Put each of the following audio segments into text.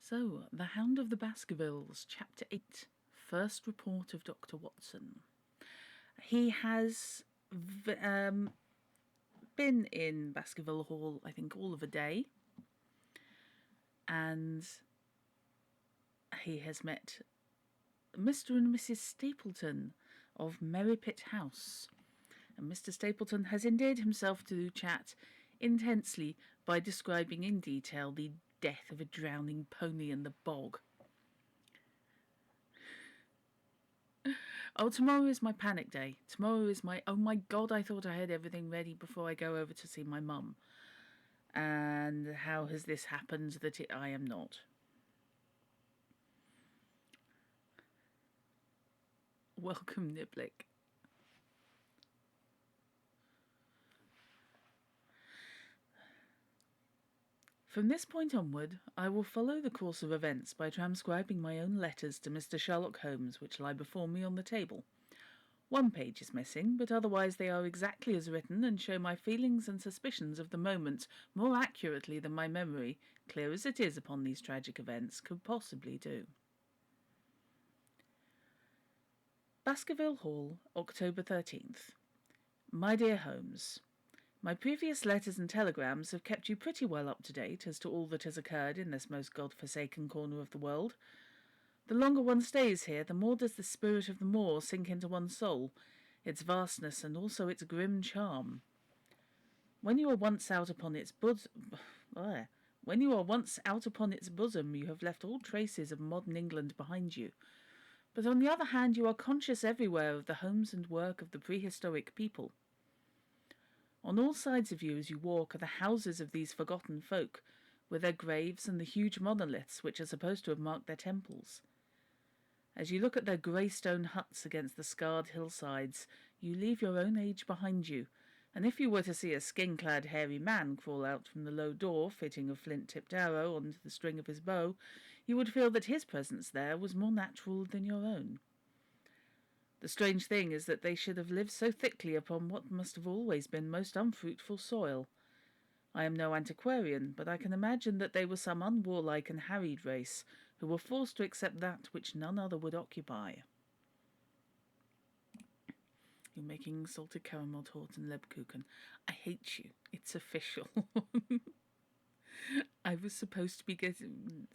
So, The Hound of the Baskervilles, Chapter 8, First Report of Dr. Watson. He has been in Baskerville Hall, I think, all of a day, and he has met Mr. and Mrs. Stapleton of Merripit House. And Mr. Stapleton has endeared himself to chat intensely by describing in detail the death of a drowning pony in the bog. Oh, tomorrow is my panic day. Tomorrow is my, oh my God, I thought I had everything ready before I go over to see my mum. And how has this happened that I am not? Welcome, Niblick. From this point onward, I will follow the course of events by transcribing my own letters to Mr. Sherlock Holmes, which lie before me on the table. One page is missing, but otherwise they are exactly as written and show my feelings and suspicions of the moment more accurately than my memory, clear as it is upon these tragic events, could possibly do. Baskerville Hall, October 13th. My dear Holmes, my previous letters and telegrams have kept you pretty well up to date as to all that has occurred in this most God-forsaken corner of the world. The longer one stays here, the more does the spirit of the moor sink into one's soul, its vastness and also its grim charm. When you are once out upon its bosom, you have left all traces of modern England behind you. But on the other hand, you are conscious everywhere of the homes and work of the prehistoric people. On all sides of you as you walk are the houses of these forgotten folk, with their graves and the huge monoliths which are supposed to have marked their temples. As you look at their grey stone huts against the scarred hillsides, you leave your own age behind you, and if you were to see a skin-clad hairy man crawl out from the low door, fitting a flint-tipped arrow onto the string of his bow, you would feel that his presence there was more natural than your own. The strange thing is that they should have lived so thickly upon what must have always been most unfruitful soil. I am no antiquarian, but I can imagine that they were some unwarlike and harried race, who were forced to accept that which none other would occupy. You're making salted caramel torte and Lebkuchen. I hate you. It's official. I was supposed to be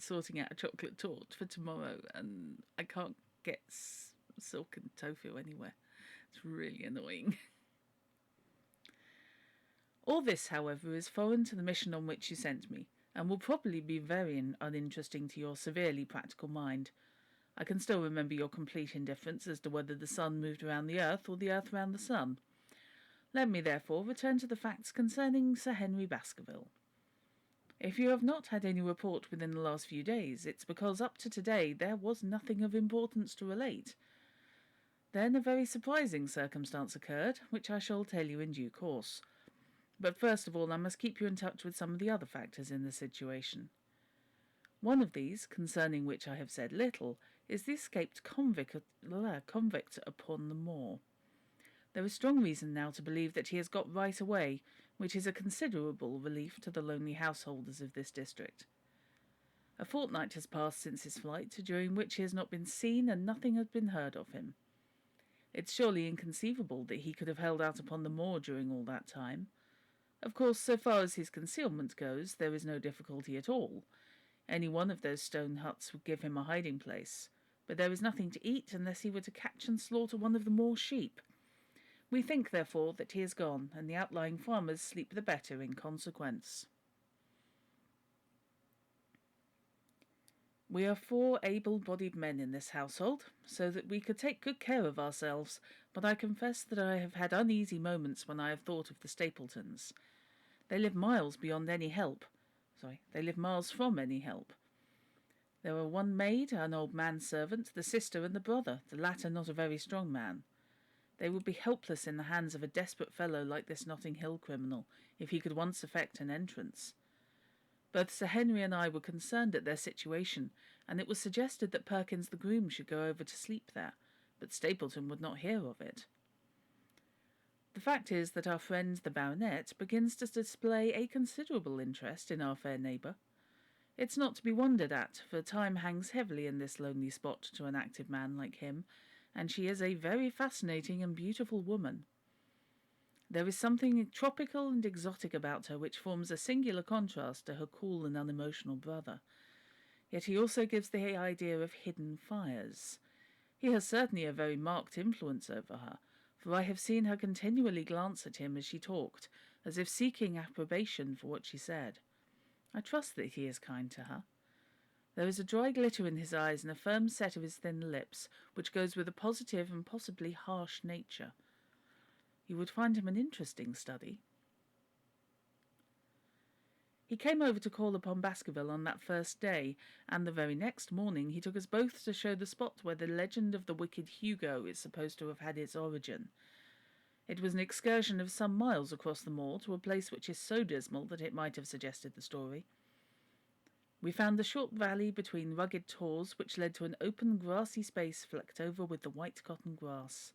sorting out a chocolate torte for tomorrow, and I can't get silk and tofu anywhere. It's really annoying. All this, however, is foreign to the mission on which you sent me, and will probably be very uninteresting to your severely practical mind. I can still remember your complete indifference as to whether the sun moved around the earth or the earth round the sun. Let me, therefore, return to the facts concerning Sir Henry Baskerville. If you have not had any report within the last few days, it's because up to today there was nothing of importance to relate. Then a very surprising circumstance occurred, which I shall tell you in due course. But first of all I must keep you in touch with some of the other factors in the situation. One of these, concerning which I have said little, is the escaped convict upon the moor. There is strong reason now to believe that he has got right away, which is a considerable relief to the lonely householders of this district. A fortnight has passed since his flight, during which he has not been seen and nothing has been heard of him. It's surely inconceivable that he could have held out upon the moor during all that time. Of course, so far as his concealment goes, there is no difficulty at all. Any one of those stone huts would give him a hiding place, but there is nothing to eat unless he were to catch and slaughter one of the moor sheep. We think, therefore, that he is gone, and the outlying farmers sleep the better in consequence. We are 4 able-bodied men in this household, so that we could take good care of ourselves, but I confess that I have had uneasy moments when I have thought of the Stapletons. They live miles from any help. There are one maid, an old manservant, the sister and the brother, the latter not a very strong man. They would be helpless in the hands of a desperate fellow like this Notting Hill criminal, if he could once effect an entrance. Both Sir Henry and I were concerned at their situation, and it was suggested that Perkins the groom should go over to sleep there, but Stapleton would not hear of it. The fact is that our friend the baronet begins to display a considerable interest in our fair neighbour. It's not to be wondered at, for time hangs heavily in this lonely spot to an active man like him, and she is a very fascinating and beautiful woman. There is something tropical and exotic about her which forms a singular contrast to her cool and unemotional brother. Yet he also gives the idea of hidden fires. He has certainly a very marked influence over her, for I have seen her continually glance at him as she talked, as if seeking approbation for what she said. I trust that he is kind to her. There is a dry glitter in his eyes and a firm set of his thin lips, which goes with a positive and possibly harsh nature. You would find him an interesting study. He came over to call upon Baskerville on that first day, and the very next morning he took us both to show the spot where the legend of the wicked Hugo is supposed to have had its origin. It was an excursion of some miles across the moor to a place which is so dismal that it might have suggested the story. We found the short valley between rugged tors which led to an open grassy space flecked over with the white cotton grass.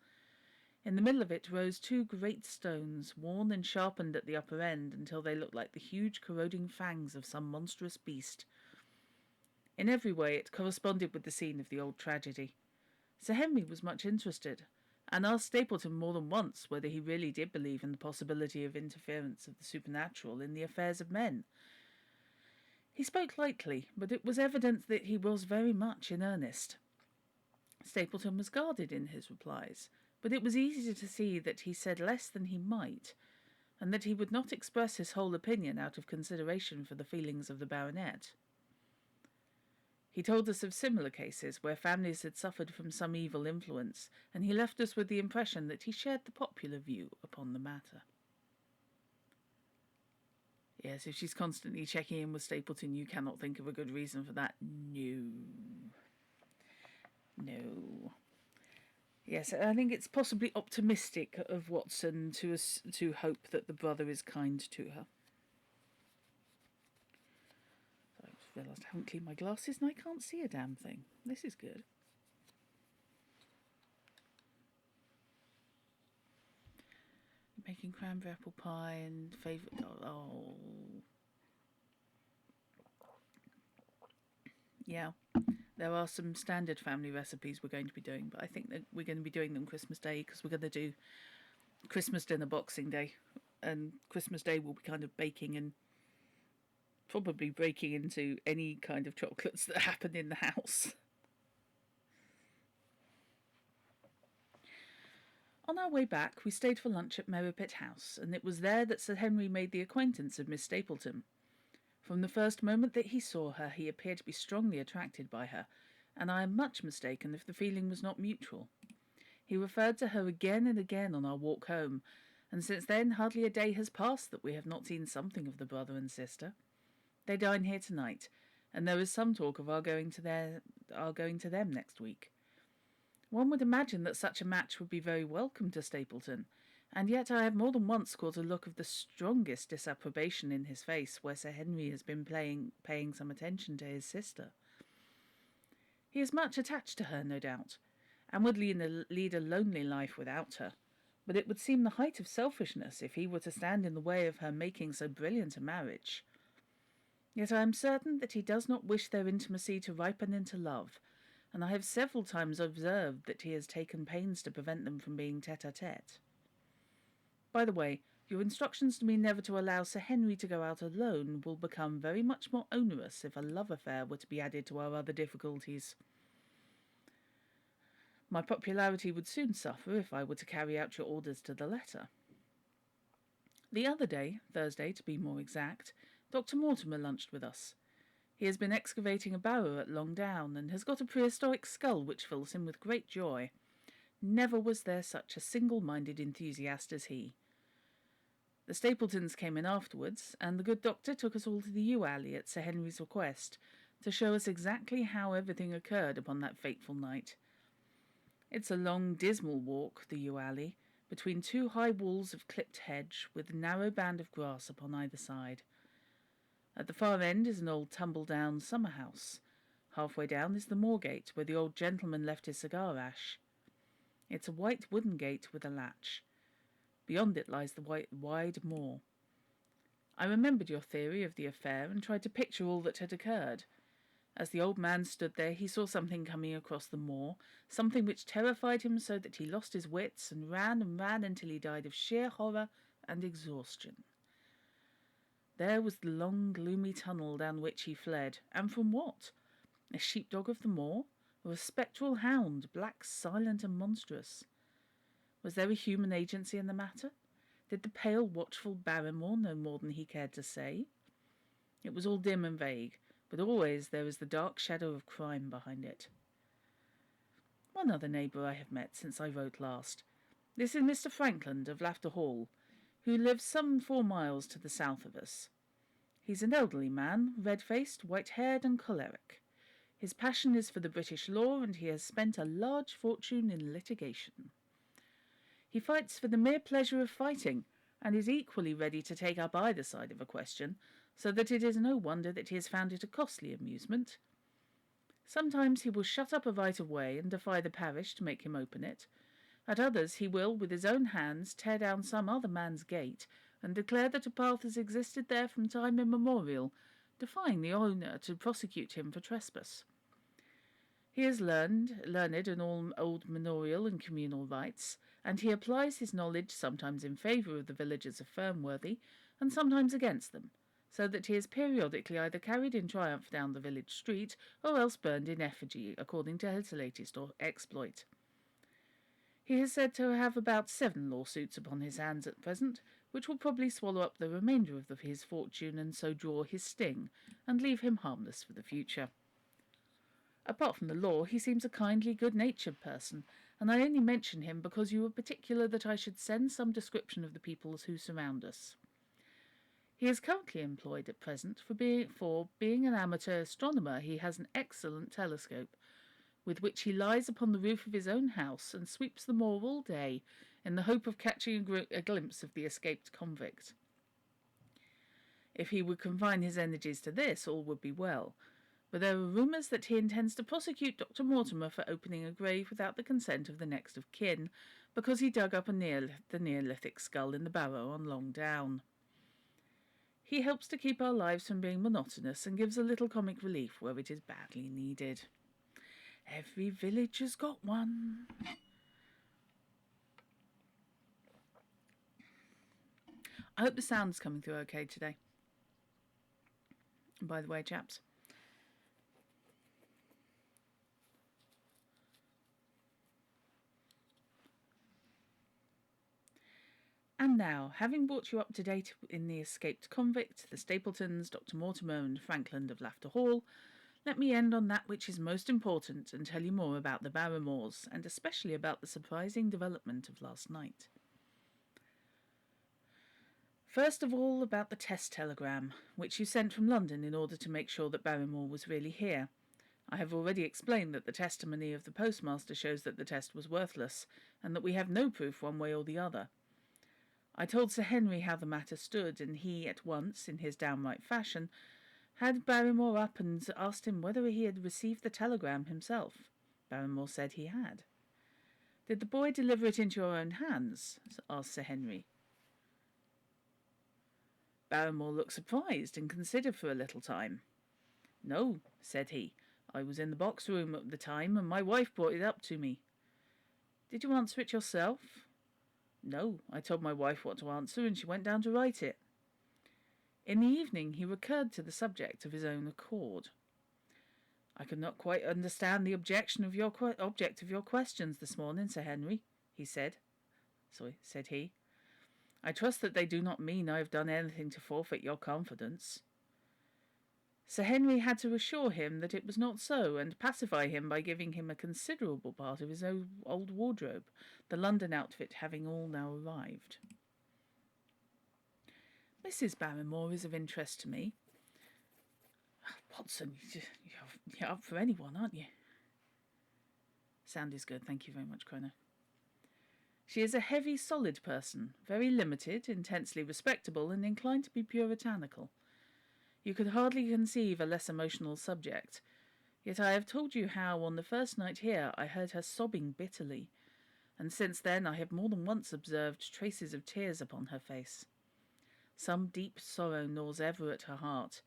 In the middle of it rose two great stones, worn and sharpened at the upper end until they looked like the huge corroding fangs of some monstrous beast. In every way it corresponded with the scene of the old tragedy. Sir Henry was much interested, and asked Stapleton more than once whether he really did believe in the possibility of interference of the supernatural in the affairs of men. He spoke lightly, but it was evident that he was very much in earnest. Stapleton was guarded in his replies, but it was easy to see that he said less than he might, and that he would not express his whole opinion out of consideration for the feelings of the baronet. He told us of similar cases where families had suffered from some evil influence, and he left us with the impression that he shared the popular view upon the matter. Yes, if she's constantly checking in with Stapleton, you cannot think of a good reason for that. No. Yes, I think it's possibly optimistic of Watson to hope that the brother is kind to her. I just realised I haven't cleaned my glasses and I can't see a damn thing. This is good. Making cranberry apple pie and favourite... Oh. Yeah. There are some standard family recipes we're going to be doing, but I think that we're going to be doing them Christmas Day because we're going to do Christmas dinner Boxing Day. And Christmas Day will be kind of baking and probably breaking into any kind of chocolates that happen in the house. On our way back, we stayed for lunch at Merripit House, and it was there that Sir Henry made the acquaintance of Miss Stapleton. From the first moment that he saw her, he appeared to be strongly attracted by her, and I am much mistaken if the feeling was not mutual. He referred to her again and again on our walk home, and since then hardly a day has passed that we have not seen something of the brother and sister. They dine here tonight, and there is some talk of our going to them next week. One would imagine that such a match would be very welcome to Stapleton, and yet I have more than once caught a look of the strongest disapprobation in his face where Sir Henry has been paying some attention to his sister. He is much attached to her, no doubt, and would lead a lonely life without her, but it would seem the height of selfishness if he were to stand in the way of her making so brilliant a marriage. Yet I am certain that he does not wish their intimacy to ripen into love, and I have several times observed that he has taken pains to prevent them from being tete-a-tete. By the way, your instructions to me never to allow Sir Henry to go out alone will become very much more onerous if a love affair were to be added to our other difficulties. My popularity would soon suffer if I were to carry out your orders to the letter. The other day, Thursday to be more exact, Dr. Mortimer lunched with us. He has been excavating a barrow at Long Down, and has got a prehistoric skull which fills him with great joy. Never was there such a single-minded enthusiast as he. The Stapletons came in afterwards, and the good doctor took us all to the yew alley at Sir Henry's request, to show us exactly how everything occurred upon that fateful night. It's a long, dismal walk, the yew alley, between two high walls of clipped hedge, with a narrow band of grass upon either side. At the far end is an old tumble-down summer-house. Halfway down is the moor-gate, where the old gentleman left his cigar-ash. It's a white wooden gate with a latch. Beyond it lies the wide moor. I remembered your theory of the affair and tried to picture all that had occurred. As the old man stood there, he saw something coming across the moor, something which terrified him so that he lost his wits and ran until he died of sheer horror and exhaustion. There was the long, gloomy tunnel down which he fled, and from what? A sheepdog of the moor, or a spectral hound, black, silent, and monstrous? Was there a human agency in the matter? Did the pale, watchful Barrymore know more than he cared to say? It was all dim and vague, but always there was the dark shadow of crime behind it. One other neighbour I have met since I wrote last. This is Mr. Frankland of Lafter Hall, who lives some 4 miles to the south of us. He's an elderly man, red-faced, white-haired, and choleric. His passion is for the British law, and he has spent a large fortune in litigation. He fights for the mere pleasure of fighting, and is equally ready to take up either side of a question, so that it is no wonder that he has found it a costly amusement. Sometimes he will shut up a right-of-way and defy the parish to make him open it. At others he will, with his own hands, tear down some other man's gate, and declare that a path has existed there from time immemorial, defying the owner to prosecute him for trespass. He is learned in all old manorial and communal rights, and he applies his knowledge sometimes in favour of the villagers of Fernworthy, and sometimes against them, so that he is periodically either carried in triumph down the village street, or else burned in effigy, according to his latest exploit. He is said to have about 7 lawsuits upon his hands at present, which will probably swallow up the remainder of his fortune and so draw his sting, and leave him harmless for the future. Apart from the law, he seems a kindly, good-natured person, and I only mention him because you were particular that I should send some description of the peoples who surround us. He is currently employed at present for being an amateur astronomer. He has an excellent telescope, with which he lies upon the roof of his own house and sweeps the moor all day in the hope of catching a glimpse of the escaped convict. If he would confine his energies to this, all would be well, but there are rumours that he intends to prosecute Dr. Mortimer for opening a grave without the consent of the next of kin, because he dug up the Neolithic skull in the barrow on Long Down. He helps to keep our lives from being monotonous and gives a little comic relief where it is badly needed. Every village has got one. I hope the sound's coming through okay today. And by the way, chaps, and now, having brought you up to date in the escaped convict, the Stapletons, Dr. Mortimer and Frankland of Lafter Hall, let me end on that which is most important and tell you more about the Barrymores, and especially about the surprising development of last night. First of all, about the test telegram, which you sent from London in order to make sure that Barrymore was really here. I have already explained that the testimony of the postmaster shows that the test was worthless, and that we have no proof one way or the other. I told Sir Henry how the matter stood, and he at once, in his downright fashion, had Barrymore up and asked him whether he had received the telegram himself. Barrymore said he had. "Did the boy deliver it into your own hands?" asked Sir Henry. Barrymore looked surprised and considered for a little time. "No," said he. "I was in the box room at the time, and my wife brought it up to me." "Did you answer it yourself?" "No, I told my wife what to answer, and she went down to write it." In the evening he recurred to the subject of his own accord. "I could not quite understand the object of your questions this morning, Sir Henry," said he. "I trust that they do not mean I have done anything to forfeit your confidence." Sir Henry had to assure him that it was not so, and pacify him by giving him a considerable part of his old wardrobe, the London outfit having all now arrived. "Mrs. Barrymore is of interest to me." "Watson, you're up for anyone, aren't you?" "Sound is good, thank you very much, Crono." "She is a heavy, solid person, very limited, intensely respectable, and inclined to be puritanical. You could hardly conceive a less emotional subject. Yet I have told you how, on the first night here, I heard her sobbing bitterly, and since then I have more than once observed traces of tears upon her face. Some deep sorrow gnaws ever at her heart.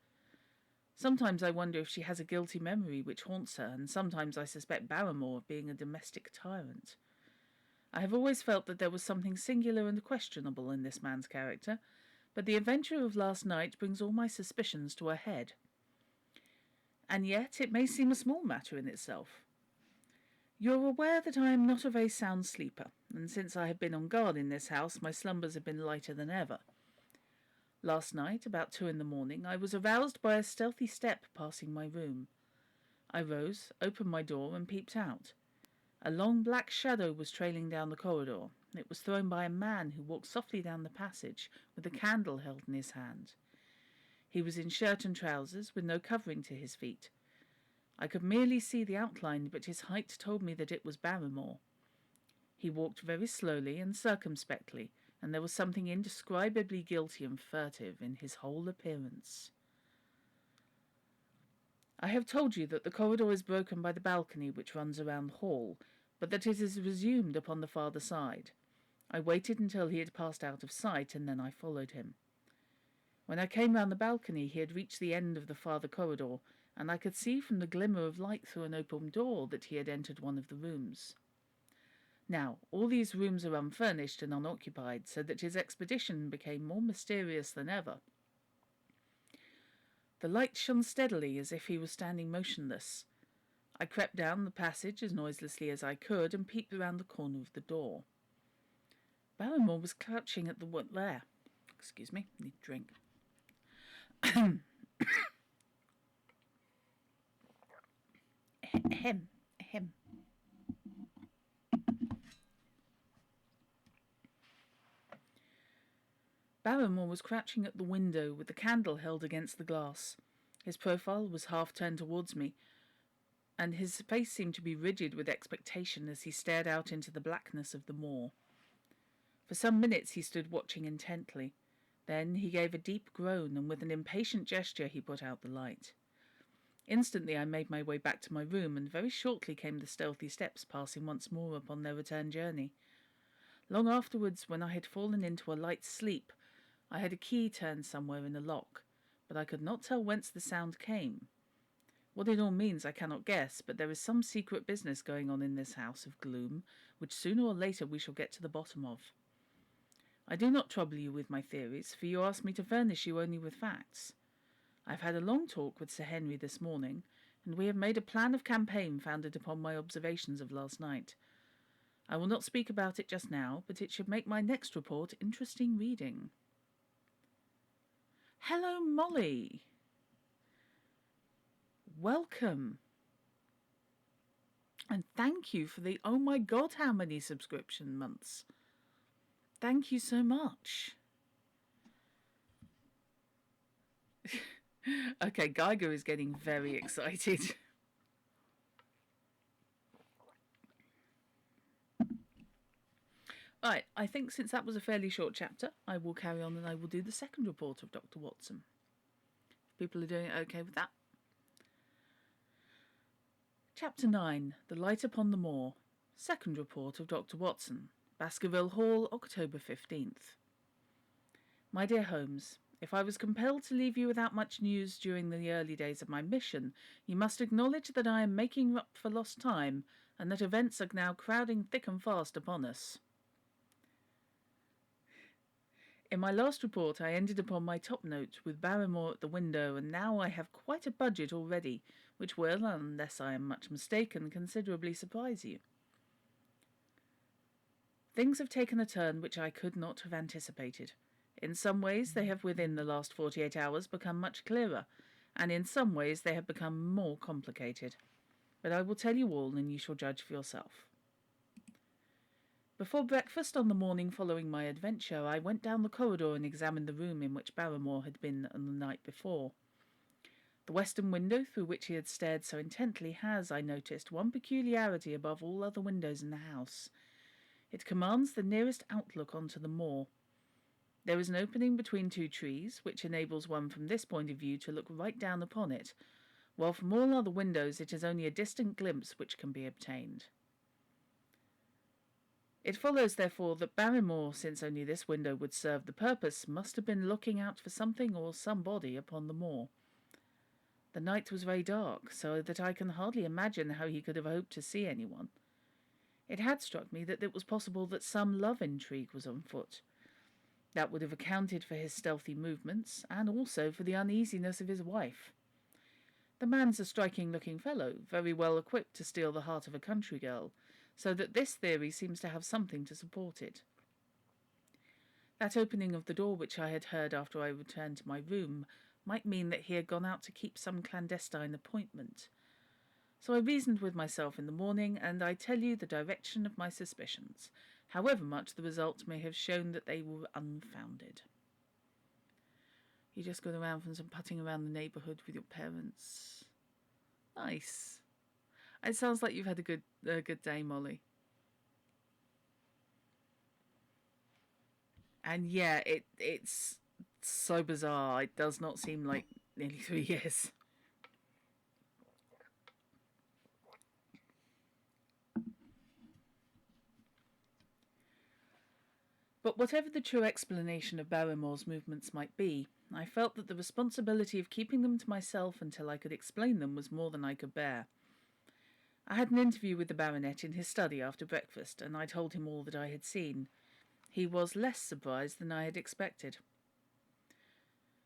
Sometimes I wonder if she has a guilty memory which haunts her, and sometimes I suspect Barrymore of being a domestic tyrant. I have always felt that there was something singular and questionable in this man's character, but the adventure of last night brings all my suspicions to a head. And yet it may seem a small matter in itself. You are aware that I am not a very sound sleeper, and since I have been on guard in this house, my slumbers have been lighter than ever. Last night, about 2 a.m, I was aroused by a stealthy step passing my room. I rose, opened my door, and peeped out. A long black shadow was trailing down the corridor. It was thrown by a man who walked softly down the passage with a candle held in his hand. He was in shirt and trousers, with no covering to his feet. I could merely see the outline, but his height told me that it was Barrymore. He walked very slowly and circumspectly, and there was something indescribably guilty and furtive in his whole appearance. I have told you that the corridor is broken by the balcony which runs around the hall, but that it is resumed upon the farther side. I waited until he had passed out of sight, and then I followed him. When I came round the balcony, he had reached the end of the farther corridor, and I could see from the glimmer of light through an open door that he had entered one of the rooms. Now, all these rooms are unfurnished and unoccupied, so that his expedition became more mysterious than ever. The light shone steadily as if he was standing motionless. I crept down the passage as noiselessly as I could and peeped around the corner of the door. Barrymore was crouching at the there. Excuse me, need a drink. Ahem. Barrymore was crouching at the window with the candle held against the glass. His profile was half turned towards me, and his face seemed to be rigid with expectation as he stared out into the blackness of the moor. For some minutes he stood watching intently. Then he gave a deep groan, and with an impatient gesture he put out the light. Instantly I made my way back to my room, and very shortly came the stealthy steps passing once more upon their return journey. Long afterwards, when I had fallen into a light sleep, I had a key turned somewhere in a lock, but I could not tell whence the sound came. What it all means I cannot guess, but there is some secret business going on in this house of gloom, which sooner or later we shall get to the bottom of. I do not trouble you with my theories, for you asked me to furnish you only with facts. I have had a long talk with Sir Henry this morning, and we have made a plan of campaign founded upon my observations of last night. I will not speak about it just now, but it should make my next report interesting reading. Hello, Molly. Welcome. And thank you for the, oh my God, how many subscription months. Thank you so much. Okay, Geiger is getting very excited. Right, I think since that was a fairly short chapter, I will carry on and I will do the second report of Dr. Watson. If people are doing it okay with that. Chapter 9, The Light Upon the Moor. Second report of Dr. Watson. Baskerville Hall, October 15th. My dear Holmes, if I was compelled to leave you without much news during the early days of my mission, you must acknowledge that I am making up for lost time, and that events are now crowding thick and fast upon us. In my last report I ended upon my top note with Barrymore at the window, and now I have quite a budget already, which will, unless I am much mistaken, considerably surprise you. Things have taken a turn which I could not have anticipated. In some ways they have within the last 48 hours become much clearer, and in some ways they have become more complicated. But I will tell you all, and you shall judge for yourself. Before breakfast on the morning following my adventure, I went down the corridor and examined the room in which Barrymore had been on the night before. The western window through which he had stared so intently has, I noticed, one peculiarity above all other windows in the house. It commands the nearest outlook onto the moor. There is an opening between two trees, which enables one from this point of view to look right down upon it, while from all other windows it is only a distant glimpse which can be obtained. It follows, therefore, that Barrymore, since only this window would serve the purpose, must have been looking out for something or somebody upon the moor. The night was very dark, so that I can hardly imagine how he could have hoped to see anyone. It had struck me that it was possible that some love intrigue was on foot. That would have accounted for his stealthy movements, and also for the uneasiness of his wife. The man's a striking-looking fellow, very well equipped to steal the heart of a country girl, so that this theory seems to have something to support it. That opening of the door which I had heard after I returned to my room might mean that he had gone out to keep some clandestine appointment. So I reasoned with myself in the morning, and I tell you the direction of my suspicions, however much the result may have shown that they were unfounded. You just got around from some putting around the neighbourhood with your parents. Nice. It sounds like you've had a good day, Molly. And yeah, it's so bizarre. It does not seem like nearly 3 years. But whatever the true explanation of Barrymore's movements might be, I felt that the responsibility of keeping them to myself until I could explain them was more than I could bear. I had an interview with the baronet in his study after breakfast, and I told him all that I had seen. He was less surprised than I had expected.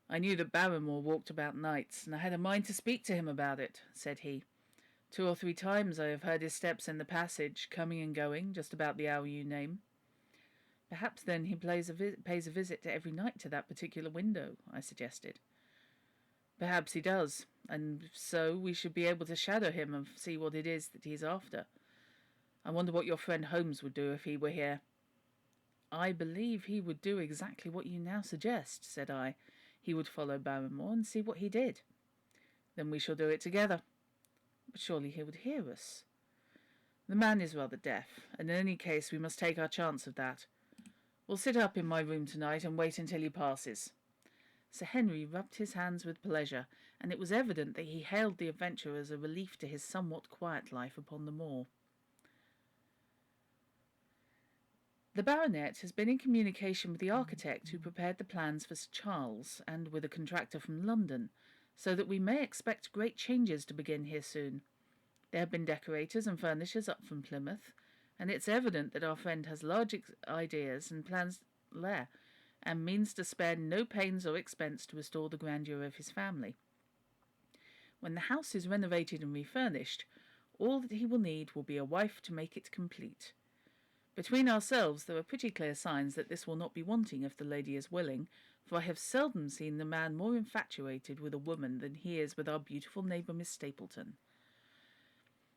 I knew that Barrymore walked about nights, and I had a mind to speak to him about it, said he. 2 or 3 times I have heard his steps in the passage, coming and going, just about the hour you name. Perhaps then he pays a visit every night to that particular window, I suggested. Perhaps he does, and so we should be able to shadow him and see what it is that he's after. I wonder what your friend Holmes would do if he were here. I believe he would do exactly what you now suggest, said I. He would follow Barrymore and see what he did. Then we shall do it together. But surely he would hear us. The man is rather deaf, and in any case we must take our chance of that. We'll sit up in my room tonight and wait until he passes. Sir Henry rubbed his hands with pleasure, and it was evident that he hailed the adventure as a relief to his somewhat quiet life upon the moor. The baronet has been in communication with the architect who prepared the plans for Sir Charles, and with a contractor from London, so that we may expect great changes to begin here soon. There have been decorators and furnishers up from Plymouth, and it's evident that our friend has large ideas and plans there, and means to spare no pains or expense to restore the grandeur of his family. When the house is renovated and refurnished, all that he will need will be a wife to make it complete. Between ourselves, there are pretty clear signs that this will not be wanting if the lady is willing, for I have seldom seen the man more infatuated with a woman than he is with our beautiful neighbour Miss Stapleton.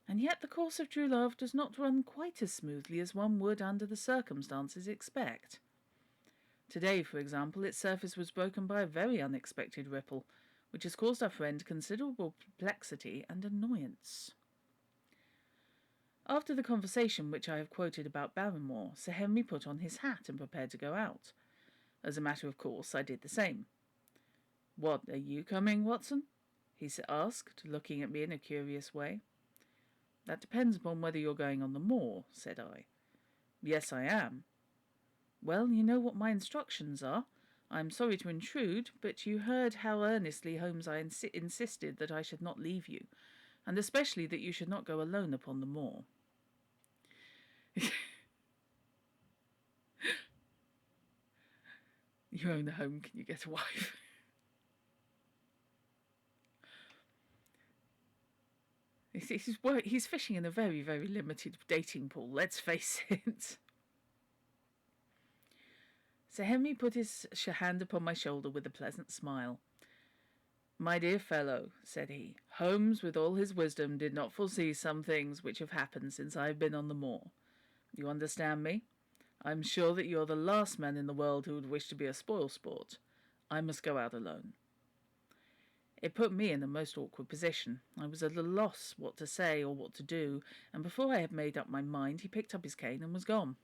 And yet the course of true love does not run quite as smoothly as one would under the circumstances expect. Today, for example, its surface was broken by a very unexpected ripple, which has caused our friend considerable perplexity and annoyance. After the conversation which I have quoted about Barrymore, Sir Henry put on his hat and prepared to go out. As a matter of course, I did the same. "What, are you coming, Watson?" he asked, looking at me in a curious way. "That depends upon whether you're going on the moor," said I. "Yes, I am." "Well, you know what my instructions are. I'm sorry to intrude, but you heard how earnestly Holmes insisted that I should not leave you, and especially that you should not go alone upon the moor." You own a home, can you get a wife? He's fishing in a very, very limited dating pool, let's face it. Sir Henry put his hand upon my shoulder with a pleasant smile. "My dear fellow," said he, "Holmes, with all his wisdom, did not foresee some things which have happened since I have been on the moor. You understand me? I am sure that you are the last man in the world who would wish to be a spoil-sport. I must go out alone." It put me in a most awkward position. I was at a loss what to say or what to do, and before I had made up my mind, he picked up his cane and was gone.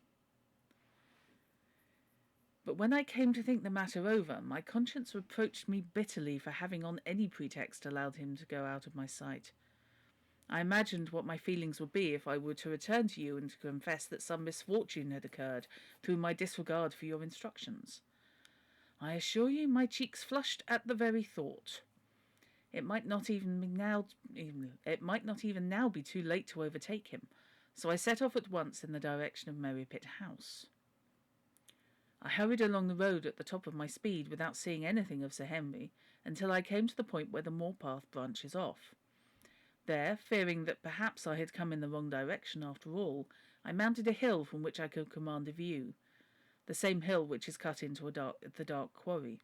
But when I came to think the matter over, my conscience reproached me bitterly for having on any pretext allowed him to go out of my sight. I imagined what my feelings would be if I were to return to you and to confess that some misfortune had occurred through my disregard for your instructions. I assure you my cheeks flushed at the very thought. It might not even now be too late to overtake him, so I set off at once in the direction of Merrypit House. I hurried along the road at the top of my speed without seeing anything of Sir Henry until I came to the point where the moor-path branches off. There, fearing that perhaps I had come in the wrong direction after all, I mounted a hill from which I could command a view, the same hill which is cut into the dark quarry.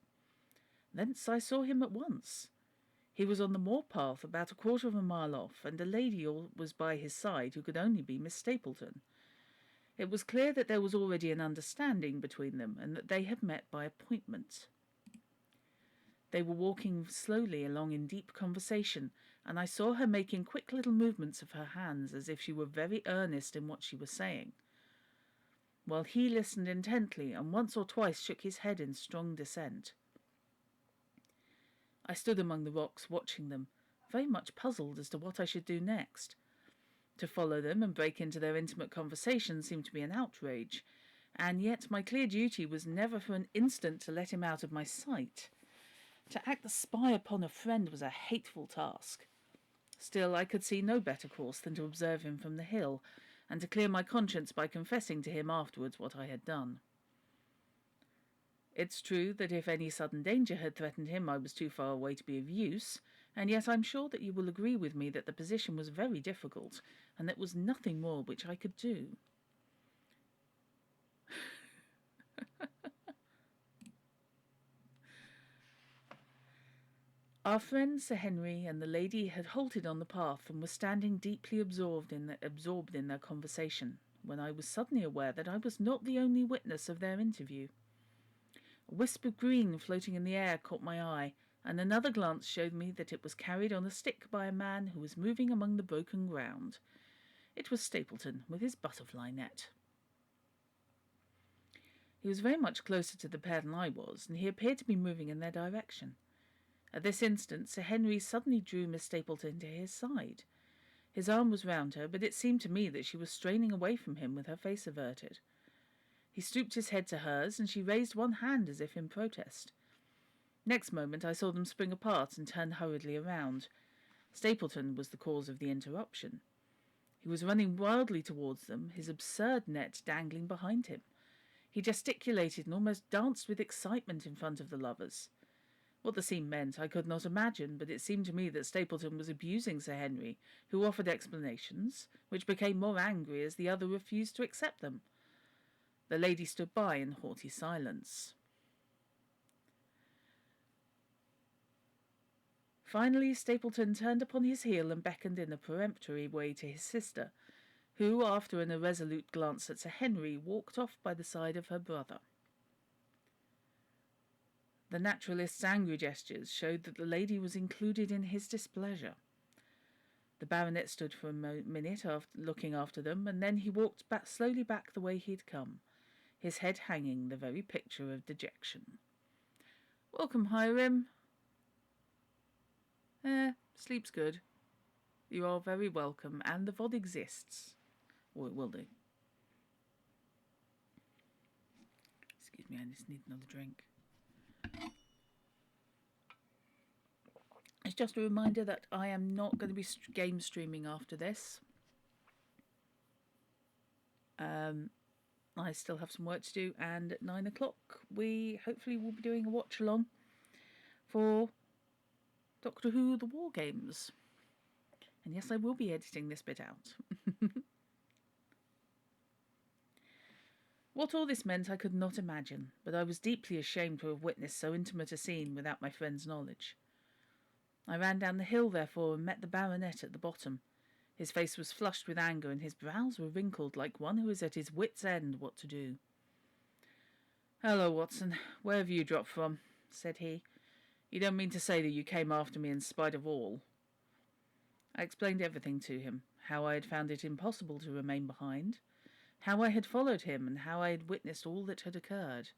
Thence I saw him at once. He was on the moor-path about a quarter of a mile off, and a lady was by his side who could only be Miss Stapleton. It was clear that there was already an understanding between them, and that they had met by appointment. They were walking slowly along in deep conversation, and I saw her making quick little movements of her hands as if she were very earnest in what she was saying, while he listened intently and once or twice shook his head in strong dissent. I stood among the rocks watching them, very much puzzled as to what I should do next. To follow them and break into their intimate conversation seemed to be an outrage, and yet my clear duty was never for an instant to let him out of my sight. To act the spy upon a friend was a hateful task. Still, I could see no better course than to observe him from the hill, and to clear my conscience by confessing to him afterwards what I had done. It's true that if any sudden danger had threatened him, I was too far away to be of use, and yet I'm sure that you will agree with me that the position was very difficult, and there was nothing more which I could do. Our friend Sir Henry and the lady had halted on the path and were standing deeply absorbed in their conversation, when I was suddenly aware that I was not the only witness of their interview. A wisp of green floating in the air caught my eye, and another glance showed me that it was carried on a stick by a man who was moving among the broken ground. It was Stapleton with his butterfly net. He was very much closer to the pair than I was, and he appeared to be moving in their direction. At this instant, Sir Henry suddenly drew Miss Stapleton to his side. His arm was round her, but it seemed to me that she was straining away from him with her face averted. He stooped his head to hers, and she raised one hand as if in protest. Next moment I saw them spring apart and turn hurriedly around. Stapleton was the cause of the interruption. He was running wildly towards them, his absurd net dangling behind him. He gesticulated and almost danced with excitement in front of the lovers. What the scene meant I could not imagine, but it seemed to me that Stapleton was abusing Sir Henry, who offered explanations, which became more angry as the other refused to accept them. The lady stood by in haughty silence. Finally, Stapleton turned upon his heel and beckoned in a peremptory way to his sister, who, after an irresolute glance at Sir Henry, walked off by the side of her brother. The naturalist's angry gestures showed that the lady was included in his displeasure. The baronet stood for a minute looking after them, and then he walked slowly back the way he had come, his head hanging, the very picture of dejection. "Welcome, Hiram." Sleep's good. You are very welcome, and the VOD exists. Or it will do. Excuse me, I just need another drink. It's just a reminder that I am not going to be game streaming after this. I still have some work to do, and at 9 o'clock we hopefully will be doing a watch along for Doctor Who The War Games. And yes, I will be editing this bit out. What all this meant I could not imagine, but I was deeply ashamed to have witnessed so intimate a scene without my friend's knowledge. I ran down the hill, therefore, and met the baronet at the bottom. His face was flushed with anger, and his brows were wrinkled like one who is at his wit's end what to do. "Hello, Watson. Where have you dropped from?" said he. "You don't mean to say that you came after me in spite of all?" I explained everything to him, how I had found it impossible to remain behind, how I had followed him, and how I had witnessed all that had occurred.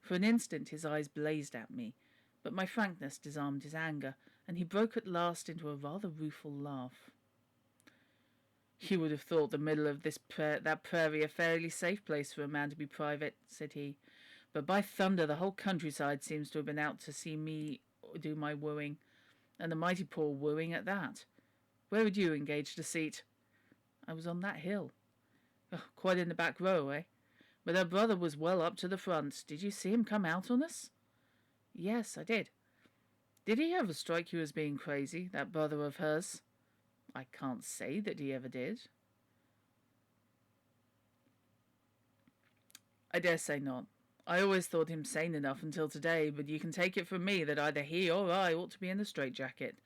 For an instant his eyes blazed at me, but my frankness disarmed his anger, and he broke at last into a rather rueful laugh. You would have thought the middle of that prairie a fairly safe place for a man to be private, said he. But by thunder, the whole countryside seems to have been out to see me do my wooing, and a mighty poor wooing at that. Where had you engaged a seat? I was on that hill. Oh, quite in the back row, eh? But her brother was well up to the front. Did you see him come out on us? Yes, I did. Did he ever strike you as being crazy, that brother of hers? I can't say that he ever did. I dare say not. I always thought him sane enough until today, but you can take it from me that either he or I ought to be in a straitjacket.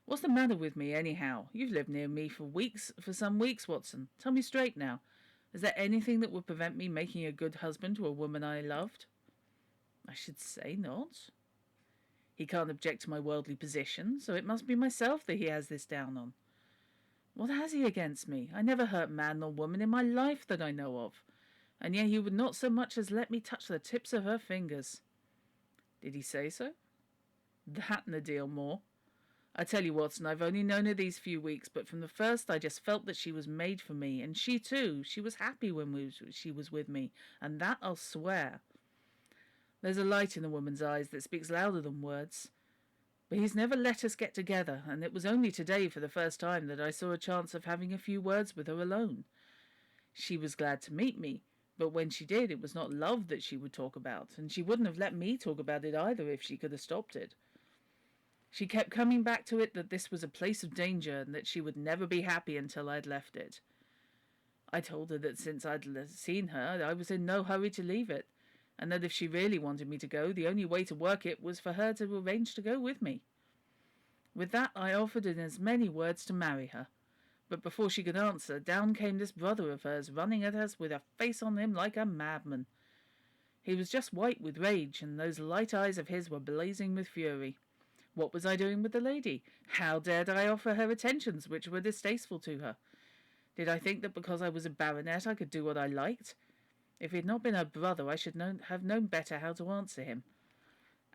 What's the matter with me, anyhow? You've lived near me for some weeks, Watson. Tell me straight now. Is there anything that would prevent me making a good husband to a woman I loved? I should say not. He can't object to my worldly position, so it must be myself that he has this down on. What has he against me? I never hurt man nor woman in my life that I know of, and yet he would not so much as let me touch the tips of her fingers. Did he say so? That and a deal more. I tell you, Watson, I've only known her these few weeks, but from the first I just felt that she was made for me, and she too. She was happy when she was with me, and that I'll swear. There's a light in a woman's eyes that speaks louder than words. But he's never let us get together, and it was only today for the first time that I saw a chance of having a few words with her alone. She was glad to meet me, but when she did, it was not love that she would talk about, and she wouldn't have let me talk about it either if she could have stopped it. She kept coming back to it that this was a place of danger and that she would never be happy until I'd left it. I told her that since I'd seen her, I was in no hurry to leave it, and that if she really wanted me to go, the only way to work it was for her to arrange to go with me. With that, I offered in as many words to marry her. But before she could answer, down came this brother of hers, running at us with a face on him like a madman. He was just white with rage, and those light eyes of his were blazing with fury. What was I doing with the lady? How dared I offer her attentions which were distasteful to her? Did I think that because I was a baronet I could do what I liked? If he had not been her brother, I should have known better how to answer him.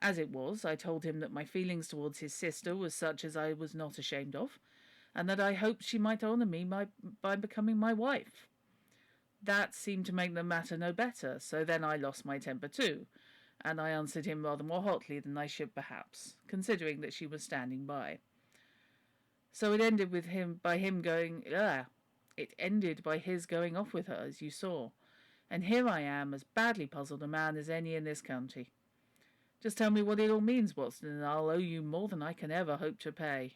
As it was, I told him that my feelings towards his sister was such as I was not ashamed of, and that I hoped she might honour me by becoming my wife. That seemed to make the matter no better, so then I lost my temper too, and I answered him rather more hotly than I should perhaps, considering that she was standing by. So it ended by his going off with her, as you saw. And here I am, as badly puzzled a man as any in this county. Just tell me what it all means, Watson, and I'll owe you more than I can ever hope to pay.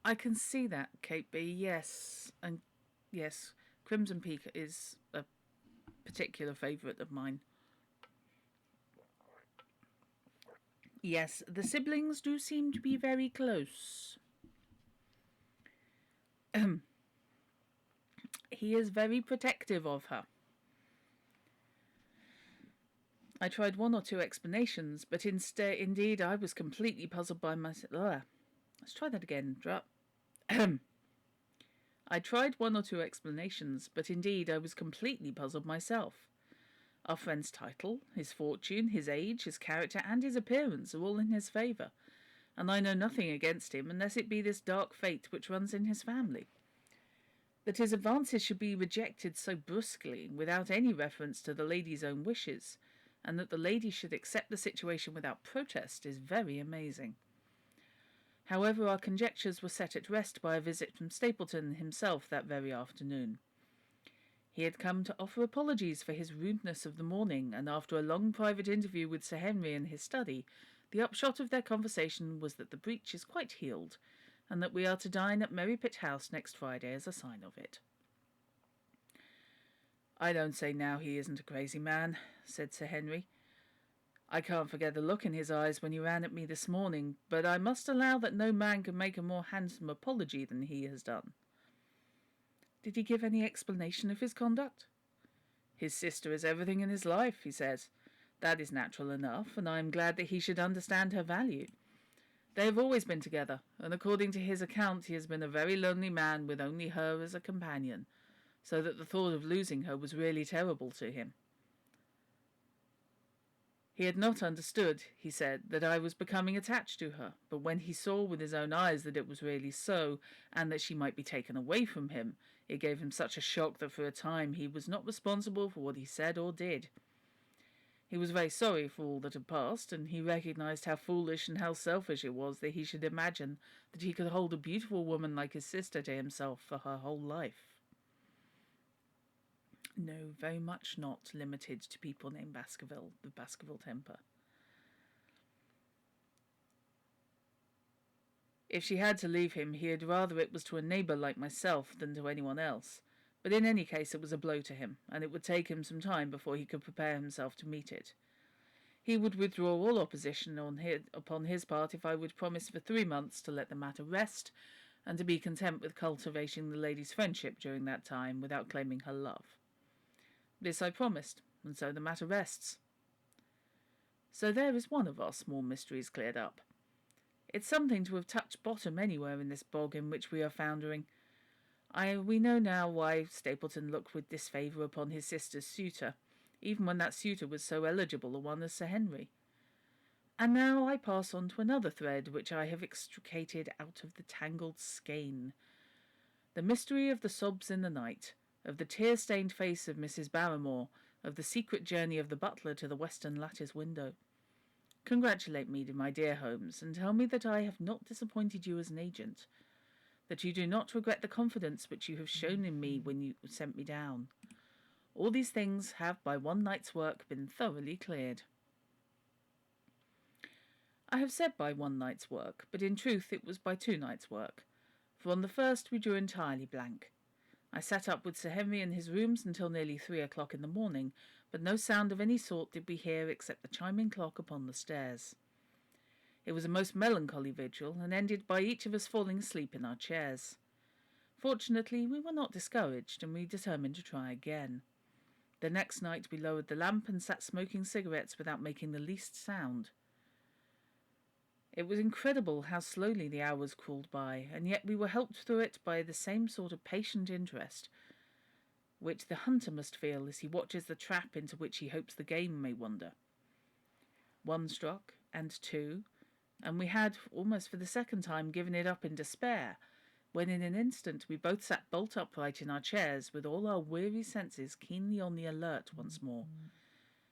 I can see that, Kate B. Yes, and yes, Crimson Peak is a particular favourite of mine. Yes, the siblings do seem to be very close. He is very protective of her. I tried one or two explanations, but indeed I was completely puzzled by myself. Let's try that again, Drut. I tried one or two explanations, but indeed I was completely puzzled myself. Our friend's title, his fortune, his age, his character, and his appearance are all in his favour, and I know nothing against him unless it be this dark fate which runs in his family. That his advances should be rejected so brusquely, without any reference to the lady's own wishes, and that the lady should accept the situation without protest, is very amazing. However, our conjectures were set at rest by a visit from Stapleton himself that very afternoon. He had come to offer apologies for his rudeness of the morning, and after a long private interview with Sir Henry in his study, the upshot of their conversation was that the breach is quite healed, and that we are to dine at Merrypit House next Friday as a sign of it. I don't say now he isn't a crazy man, said Sir Henry. I can't forget the look in his eyes when he ran at me this morning, but I must allow that no man can make a more handsome apology than he has done. Did he give any explanation of his conduct? His sister is everything in his life, he says. That is natural enough, and I am glad that he should understand her value. They have always been together, and according to his account he has been a very lonely man with only her as a companion, so that the thought of losing her was really terrible to him. He had not understood, he said, that I was becoming attached to her, but when he saw with his own eyes that it was really so, and that she might be taken away from him, it gave him such a shock that for a time he was not responsible for what he said or did. He was very sorry for all that had passed, and he recognized how foolish and how selfish it was that he should imagine that he could hold a beautiful woman like his sister to himself for her whole life. No, very much not limited to people named Baskerville, the Baskerville temper. If she had to leave him, he had rather it was to a neighbour like myself than to anyone else. But in any case it was a blow to him, and it would take him some time before he could prepare himself to meet it. He would withdraw all opposition upon his part if I would promise for 3 months to let the matter rest, and to be content with cultivating the lady's friendship during that time without claiming her love. This I promised, and so the matter rests. So there is one of our small mysteries cleared up. It's something to have touched bottom anywhere in this bog in which we are foundering. We know now why Stapleton looked with disfavour upon his sister's suitor, even when that suitor was so eligible a one as Sir Henry. And now I pass on to another thread which I have extricated out of the tangled skein. The mystery of the sobs in the night, of the tear-stained face of Mrs. Barrymore, of the secret journey of the butler to the western lattice window. Congratulate me, my dear Holmes, and tell me that I have not disappointed you as an agent, that you do not regret the confidence which you have shown in me when you sent me down. All these things have by one night's work been thoroughly cleared. I have said by one night's work, but in truth it was by 2 nights' work, for on the first we drew entirely blank. I sat up with Sir Henry in his rooms until nearly 3 o'clock in the morning, but no sound of any sort did we hear except the chiming clock upon the stairs. It was a most melancholy vigil, and ended by each of us falling asleep in our chairs. Fortunately, we were not discouraged, and we determined to try again. The next night we lowered the lamp and sat smoking cigarettes without making the least sound. It was incredible how slowly the hours crawled by, and yet we were helped through it by the same sort of patient interest which the hunter must feel as he watches the trap into which he hopes the game may wander. 1 struck, and 2, and we had, almost for the second time, given it up in despair, when in an instant we both sat bolt upright in our chairs, with all our weary senses keenly on the alert once more.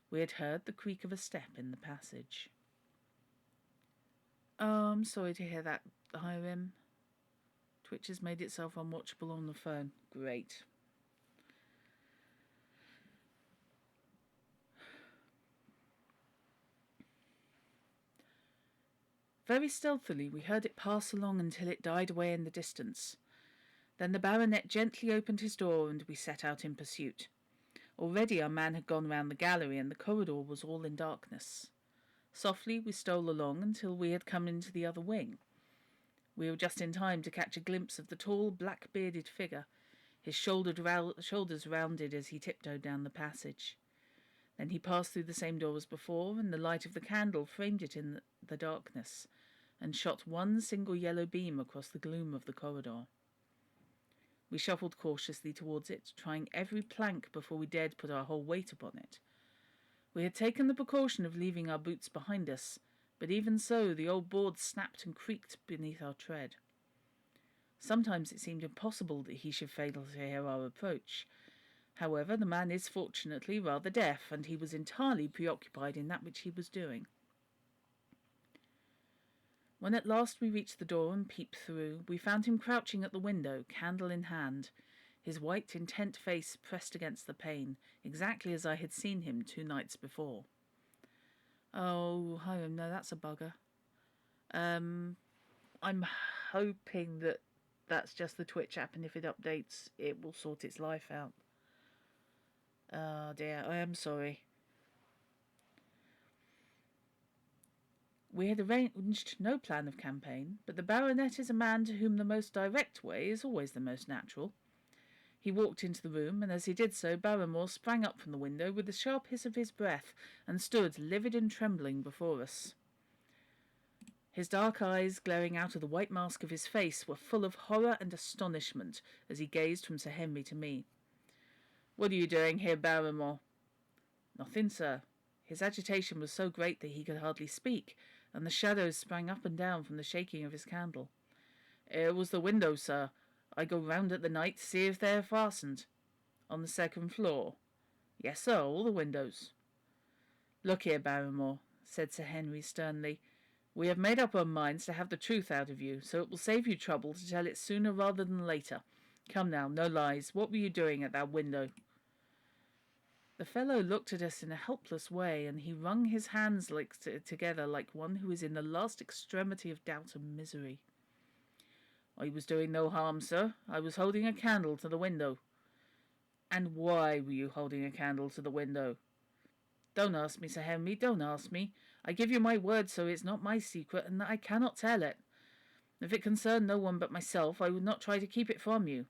We had heard the creak of a step in the passage. Oh, I'm sorry to hear that, Hiram. Twitch has made itself unwatchable on the phone. Great. Very stealthily we heard it pass along until it died away in the distance. Then the baronet gently opened his door, and we set out in pursuit. Already our man had gone round the gallery, and the corridor was all in darkness. Softly we stole along until we had come into the other wing. We were just in time to catch a glimpse of the tall, black-bearded figure, his shoulders rounded as he tiptoed down the passage. Then he passed through the same door as before, and the light of the candle framed it in the darkness, and shot one single yellow beam across the gloom of the corridor. We shuffled cautiously towards it, trying every plank before we dared put our whole weight upon it. We had taken the precaution of leaving our boots behind us, but even so the old boards snapped and creaked beneath our tread. Sometimes it seemed impossible that he should fail to hear our approach. However, the man is fortunately rather deaf, and he was entirely preoccupied in that which he was doing. When at last we reached the door and peeped through, we found him crouching at the window, candle in hand, his white, intent face pressed against the pane, exactly as I had seen him 2 nights before. Oh, Hiram, no, that's a bugger. I'm hoping that that's just the Twitch app, and if it updates, it will sort its life out. Oh dear, I am sorry. We had arranged no plan of campaign, but the baronet is a man to whom the most direct way is always the most natural. He walked into the room, and as he did so, Barrymore sprang up from the window with the sharp hiss of his breath, and stood livid and trembling before us. His dark eyes, glaring out of the white mask of his face, were full of horror and astonishment as he gazed from Sir Henry to me. "What are you doing here, Barrymore?" "Nothing, sir." His agitation was so great that he could hardly speak, and the shadows sprang up and down from the shaking of his candle. "It was the window, sir. I go round at the night to see if they're fastened." "On the second floor?" "Yes, sir, all the windows." "Look here, Barrymore," said Sir Henry sternly. "We have made up our minds to have the truth out of you, so it will save you trouble to tell it sooner rather than later. Come now, no lies. What were you doing at that window?" The fellow looked at us in a helpless way, and he wrung his hands together like one who is in the last extremity of doubt and misery. "I was doing no harm, sir. I was holding a candle to the window." "And why were you holding a candle to the window?" "Don't ask me, Sir Henry, don't ask me. I give you my word, sir, it's not my secret, and that I cannot tell it. If it concerned no one but myself, I would not try to keep it from you."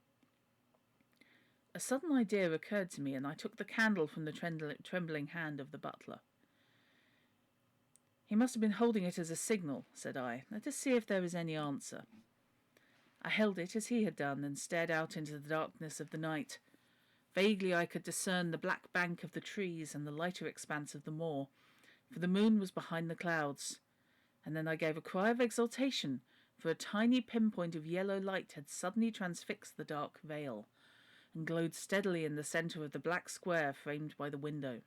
A sudden idea occurred to me, and I took the candle from the trembling hand of the butler. "He must have been holding it as a signal," said I. "Let us see if there is any answer." I held it as he had done, and stared out into the darkness of the night. Vaguely I could discern the black bank of the trees and the lighter expanse of the moor, for the moon was behind the clouds. And then I gave a cry of exultation, for a tiny pinpoint of yellow light had suddenly transfixed the dark veil, and glowed steadily in the centre of the black square framed by the window.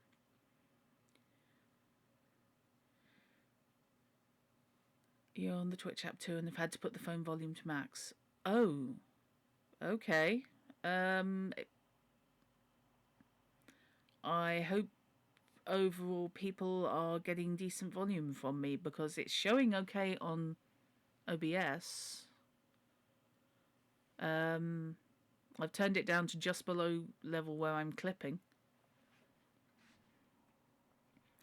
You're on the Twitch app too, and have had to put the phone volume to max. Oh, okay. I hope overall people are getting decent volume from me, because it's showing okay on OBS. I've turned it down to just below level where I'm clipping.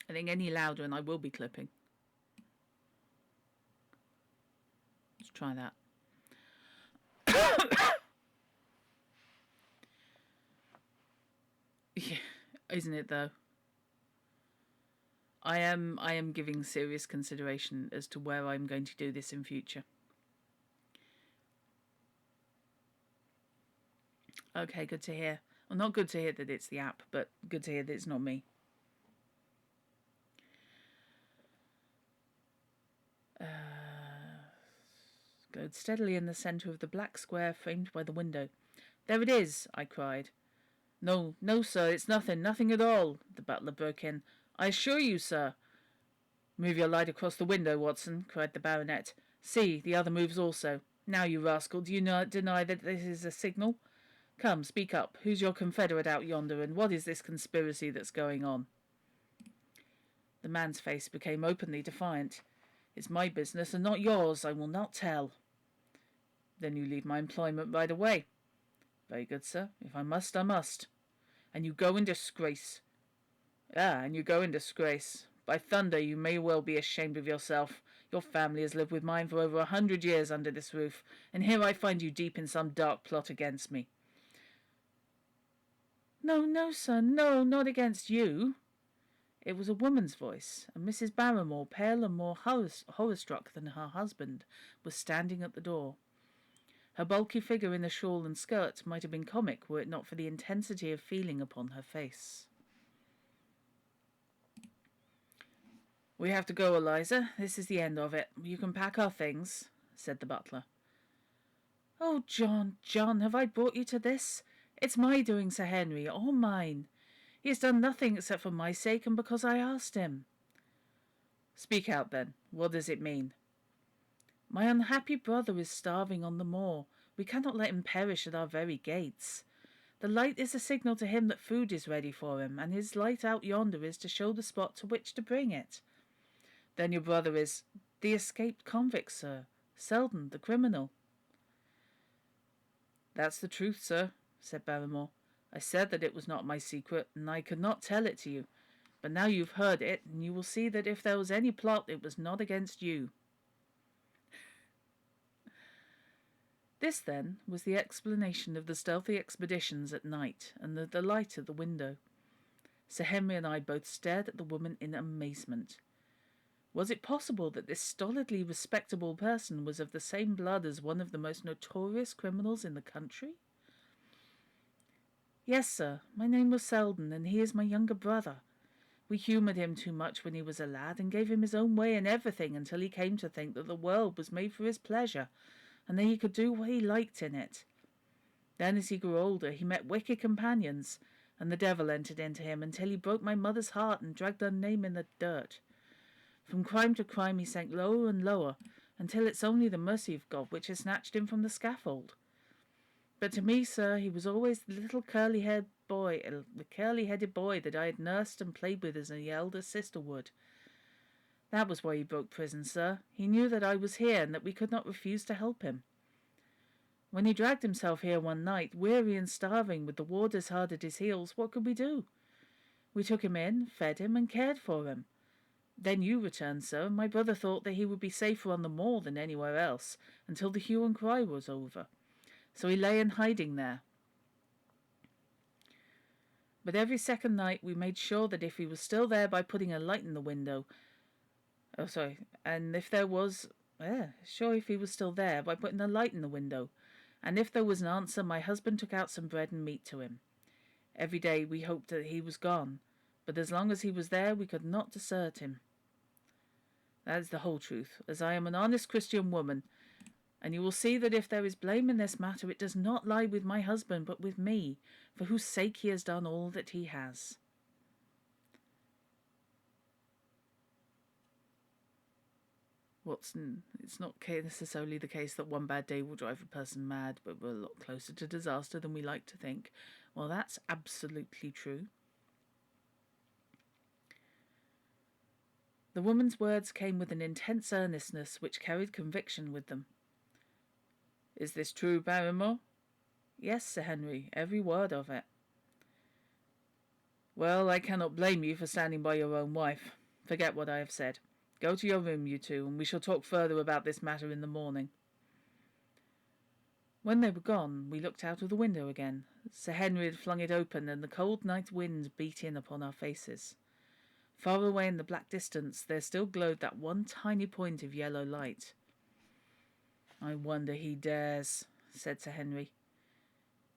I think any louder and I will be clipping. Let's try that. Yeah, isn't it though? I am giving serious consideration as to where I'm going to do this in future. Okay, good to hear. Well, not good to hear that it's the app, but good to hear that it's not me. Glowed steadily in the centre of the black square framed by the window. "There it is," I cried. "No, no, sir, it's nothing at all," the butler broke in. "I assure you, sir." "Move your light across the window, Watson," cried the baronet. "See, the other moves also. Now, you rascal, do you not deny that this is a signal? Come, speak up. Who's your confederate out yonder, and what is this conspiracy that's going on?" The man's face became openly defiant. "It's my business and not yours. I will not tell." "Then you leave my employment right away." "Very good, sir. If I must, I must." "And you go in disgrace." And you go in disgrace. By thunder, you may well be ashamed of yourself. Your family has lived with mine for over 100 years under this roof, and here I find you deep in some dark plot against me." "No, no, sir, no, not against you." It was a woman's voice, and Mrs. Barrymore, pale and more horror-struck than her husband, was standing at the door. Her bulky figure in a shawl and skirt might have been comic were it not for the intensity of feeling upon her face. "We have to go, Eliza. This is the end of it. You can pack our things," said the butler. "Oh, John, John, have I brought you to this? It's my doing, Sir Henry, all mine. He has done nothing except for my sake and because I asked him." "Speak out, then. What does it mean?" "My unhappy brother is starving on the moor. We cannot let him perish at our very gates. The light is a signal to him that food is ready for him, and his light out yonder is to show the spot to which to bring it." "Then your brother is—" "The escaped convict, sir. Selden, the criminal." "That's the truth, sir," said Barrymore. "I said that it was not my secret, and I could not tell it to you. But now you've heard it, and you will see that if there was any plot, it was not against you." This, then, was the explanation of the stealthy expeditions at night, and the light at the window. Sir Henry and I both stared at the woman in amazement. Was it possible that this stolidly respectable person was of the same blood as one of the most notorious criminals in the country? "Yes, sir. My name was Selden, and he is my younger brother. We humoured him too much when he was a lad, and gave him his own way in everything until he came to think that the world was made for his pleasure, and that he could do what he liked in it. Then, as he grew older, he met wicked companions, and the devil entered into him until he broke my mother's heart and dragged her name in the dirt. From crime to crime he sank lower and lower, until it's only the mercy of God which has snatched him from the scaffold. But to me, sir, he was always the little curly-headed boy that I had nursed and played with as an elder sister would. That was why he broke prison, sir. He knew that I was here and that we could not refuse to help him. When he dragged himself here one night, weary and starving, with the warders hard at his heels, what could we do? We took him in, fed him, and cared for him. Then you returned, sir, and my brother thought that he would be safer on the moor than anywhere else, until the hue and cry was over. So he lay in hiding there. But every second night we made sure that if he was still there by putting a light in the window... if he was still there by putting a light in the window. And if there was an answer, my husband took out some bread and meat to him. Every day we hoped that he was gone, but as long as he was there we could not desert him. That is the whole truth, as I am an honest Christian woman, and you will see that if there is blame in this matter, it does not lie with my husband, but with me, for whose sake he has done all that he has. It's not necessarily the case that one bad day will drive a person mad, but we're a lot closer to disaster than we like to think. Well, that's absolutely true. The woman's words came with an intense earnestness which carried conviction with them. Is this true, Barrymore? Yes, Sir Henry, every word of it. Well, I cannot blame you for standing by your own wife. Forget what I have said. Go to your room, you two, and we shall talk further about this matter in the morning. When they were gone, we looked out of the window again. Sir Henry had flung it open, and the cold night wind beat in upon our faces. Far away in the black distance there still glowed that one tiny point of yellow light. I wonder he dares, said Sir Henry.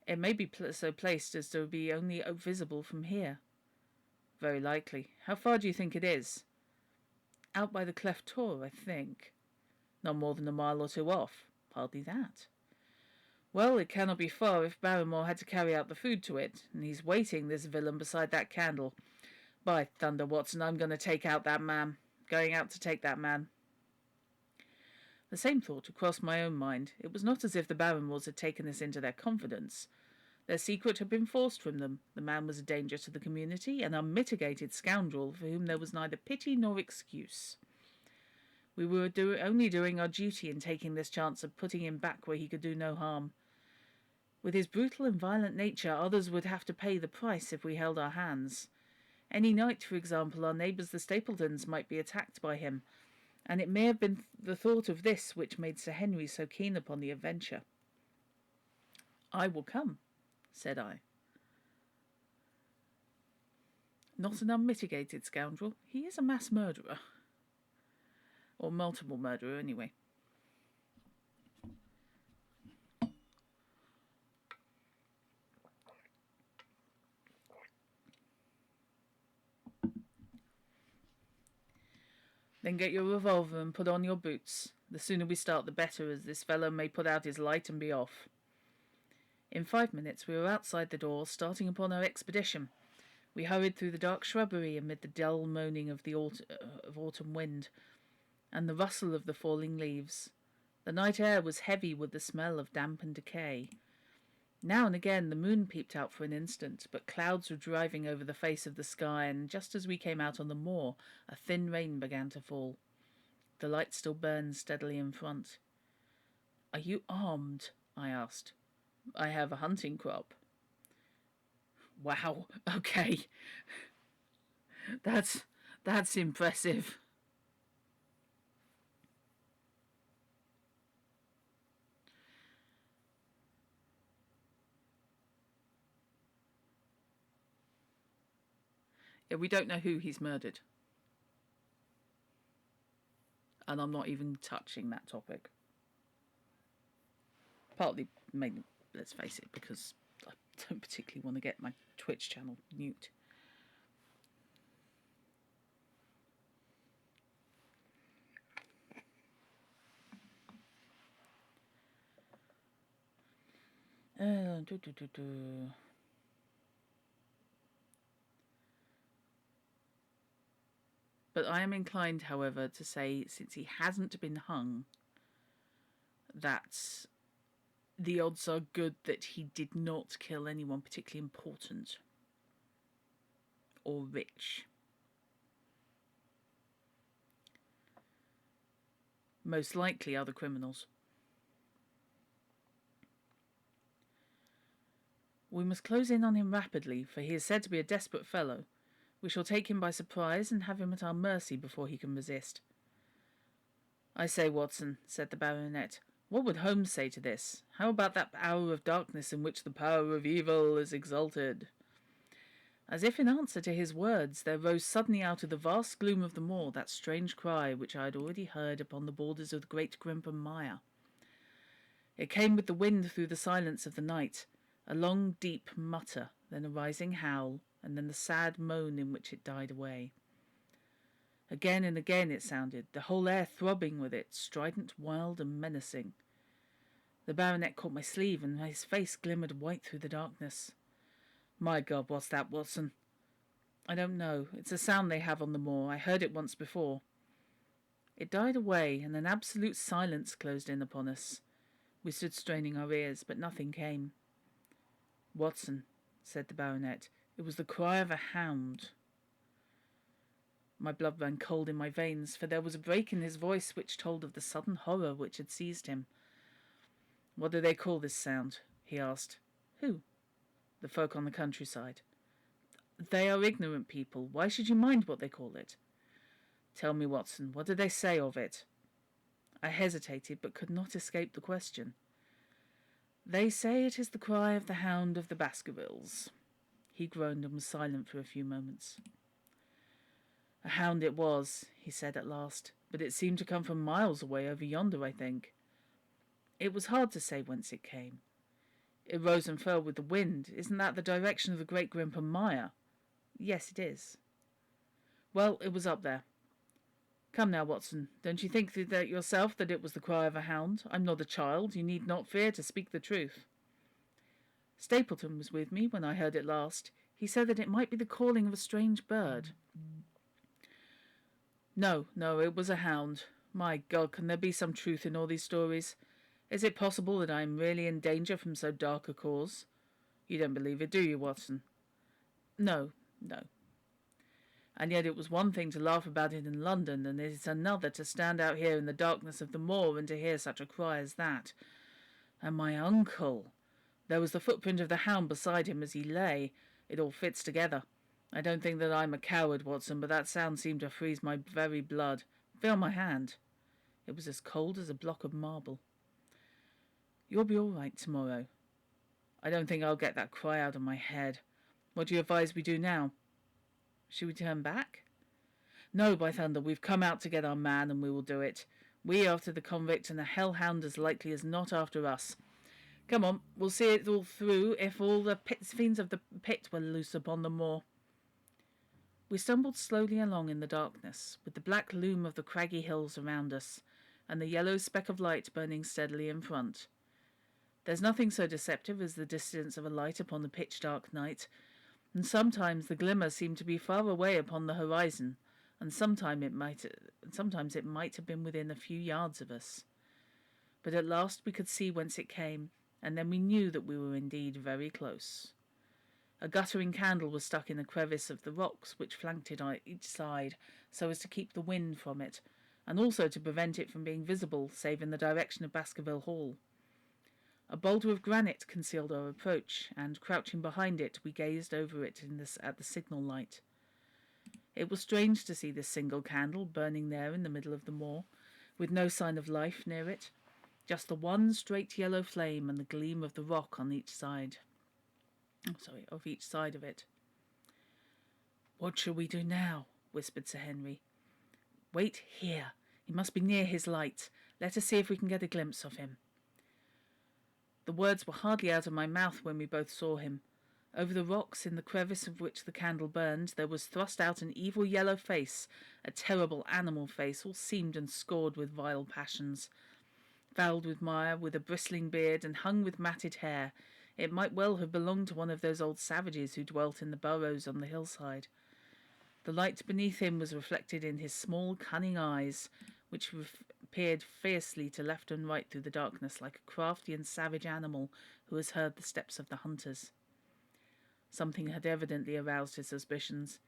It may be so placed as to be only visible from here. Very likely. How far do you think it is? Out by the cleft tor, I think. Not more than a mile or two off. Hardly that. Well, it cannot be far if Barrymore had to carry out the food to it, and he's waiting, this villain, beside that candle. By thunder, Watson, I'm going to take out that man. Going out to take that man. The same thought had crossed my own mind. It was not as if the Barrymores had taken this into their confidence. Their secret had been forced from them. The man was a danger to the community, an unmitigated scoundrel for whom there was neither pity nor excuse. We were only doing our duty in taking this chance of putting him back where he could do no harm. With his brutal and violent nature, others would have to pay the price if we held our hands. Any night, for example, our neighbours the Stapletons might be attacked by him, and it may have been the thought of this which made Sir Henry so keen upon the adventure. I will come, said I. Not an unmitigated scoundrel. He is a mass murderer. Or multiple murderer, anyway. Then get your revolver and put on your boots. The sooner we start the better, as this fellow may put out his light and be off. In 5 minutes we were outside the door, starting upon our expedition. We hurried through the dark shrubbery amid the dull moaning of the autumn wind, and the rustle of the falling leaves. The night air was heavy with the smell of damp and decay. Now and again the moon peeped out for an instant, but clouds were driving over the face of the sky, and just as we came out on the moor, a thin rain began to fall. The light still burned steadily in front. "Are you armed?" I asked. "I have a hunting crop." Wow, okay. That's impressive. Yeah, we don't know who he's murdered. And I'm not even touching that topic. Partly, maybe, let's face it, because I don't particularly want to get my Twitch channel nuked. Do, do, do, do. But I am inclined, however, to say, since he hasn't been hung, that the odds are good that he did not kill anyone particularly important or rich. Most likely other criminals. We must close in on him rapidly, for he is said to be a desperate fellow. We shall take him by surprise and have him at our mercy before he can resist. I say, Watson, said the baronet, what would Holmes say to this? How about that hour of darkness in which the power of evil is exalted? As if in answer to his words, there rose suddenly out of the vast gloom of the moor that strange cry which I had already heard upon the borders of the great Grimpen Mire. It came with the wind through the silence of the night, a long deep mutter, then a rising howl, and then the sad moan in which it died away. Again and again it sounded, the whole air throbbing with it, strident, wild, and menacing. The baronet caught my sleeve, and his face glimmered white through the darkness. My God, what's that, Watson? I don't know. It's a sound they have on the moor. I heard it once before. It died away, and an absolute silence closed in upon us. We stood straining our ears, but nothing came. Watson, said the baronet, it was the cry of a hound. My blood ran cold in my veins, for there was a break in his voice which told of the sudden horror which had seized him. What do they call this sound? He asked. Who? The folk on the countryside. They are ignorant people. Why should you mind what they call it? Tell me, Watson, what do they say of it? I hesitated, but could not escape the question. They say it is the cry of the hound of the Baskervilles. He groaned and was silent for a few moments. A hound it was, he said at last, but it seemed to come from miles away over yonder, I think. It was hard to say whence it came. It rose and fell with the wind. Isn't that the direction of the great Grimpen Mire? Yes, it is. Well, it was up there. Come now, Watson, don't you think that yourself that it was the cry of a hound? I'm not a child. You need not fear to speak the truth. Stapleton was with me when I heard it last. He said that it might be the calling of a strange bird. No, it was a hound. My God, can there be some truth in all these stories? Is it possible that I am really in danger from so dark a cause? You don't believe it, do you, Watson? No. And yet it was one thing to laugh about it in London, and it is another to stand out here in the darkness of the moor and to hear such a cry as that. And my uncle! There was the footprint of the hound beside him as he lay. It all fits together. I don't think that I'm a coward, Watson, but that sound seemed to freeze my very blood. Feel my hand. It was as cold as a block of marble. You'll be all right tomorrow. I don't think I'll get that cry out of my head. What do you advise we do now? Should we turn back? No, by thunder, we've come out to get our man, and we will do it. We after the convict, and a hellhound as likely as not after us. Come on, we'll see it all through if all the fiends of the pit were loose upon the moor. We stumbled slowly along in the darkness, with the black loom of the craggy hills around us, and the yellow speck of light burning steadily in front. There's nothing so deceptive as the distance of a light upon the pitch-dark night, and sometimes the glimmer seemed to be far away upon the horizon, and sometimes it might have been within a few yards of us. But at last we could see whence it came, and then we knew that we were indeed very close. A guttering candle was stuck in a crevice of the rocks which flanked it on each side, so as to keep the wind from it, and also to prevent it from being visible save in the direction of Baskerville Hall. A boulder of granite concealed our approach, and, crouching behind it, we gazed over it at the signal light. It was strange to see this single candle burning there in the middle of the moor, with no sign of life near it, just the one straight yellow flame and the gleam of the rock on each side. Of each side of it. What shall we do now? Whispered Sir Henry. Wait here. He must be near his light. Let us see if we can get a glimpse of him. The words were hardly out of my mouth when we both saw him. Over the rocks, in the crevice of which the candle burned, there was thrust out an evil yellow face, a terrible animal face, all seamed and scored with vile passions, fouled with mire, with a bristling beard, and hung with matted hair. It might well have belonged to one of those old savages who dwelt in the burrows on the hillside. The light beneath him was reflected in his small, cunning eyes, which peered fiercely to left and right through the darkness like a crafty and savage animal who has heard the steps of the hunters. Something had evidently aroused his suspicions.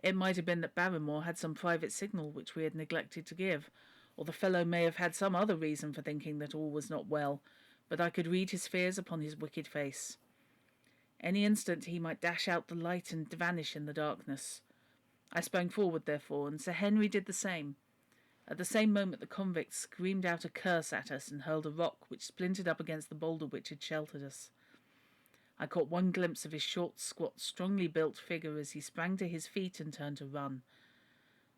It might have been that Barrymore had some private signal which we had neglected to give, or the fellow may have had some other reason for thinking that all was not well, but I could read his fears upon his wicked face. Any instant he might dash out the light and vanish in the darkness. I sprang forward, therefore, and Sir Henry did the same. At the same moment the convict screamed out a curse at us and hurled a rock which splintered up against the boulder which had sheltered us. I caught one glimpse of his short, squat, strongly built figure as he sprang to his feet and turned to run.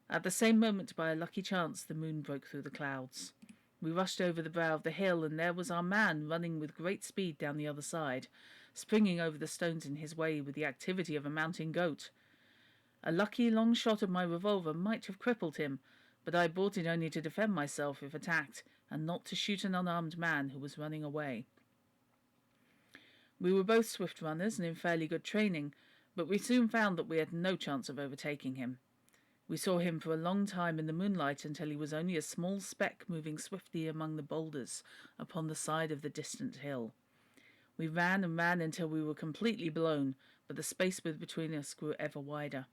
At the same moment, by a lucky chance, the moon broke through the clouds. We rushed over the brow of the hill, and there was our man running with great speed down the other side, springing over the stones in his way with the activity of a mountain goat. A lucky long shot of my revolver might have crippled him, but I bought it only to defend myself if attacked, and not to shoot an unarmed man who was running away. We were both swift runners and in fairly good training, but we soon found that we had no chance of overtaking him. We saw him for a long time in the moonlight until he was only a small speck moving swiftly among the boulders upon the side of the distant hill. We ran and ran until we were completely blown, but the space between us grew ever wider.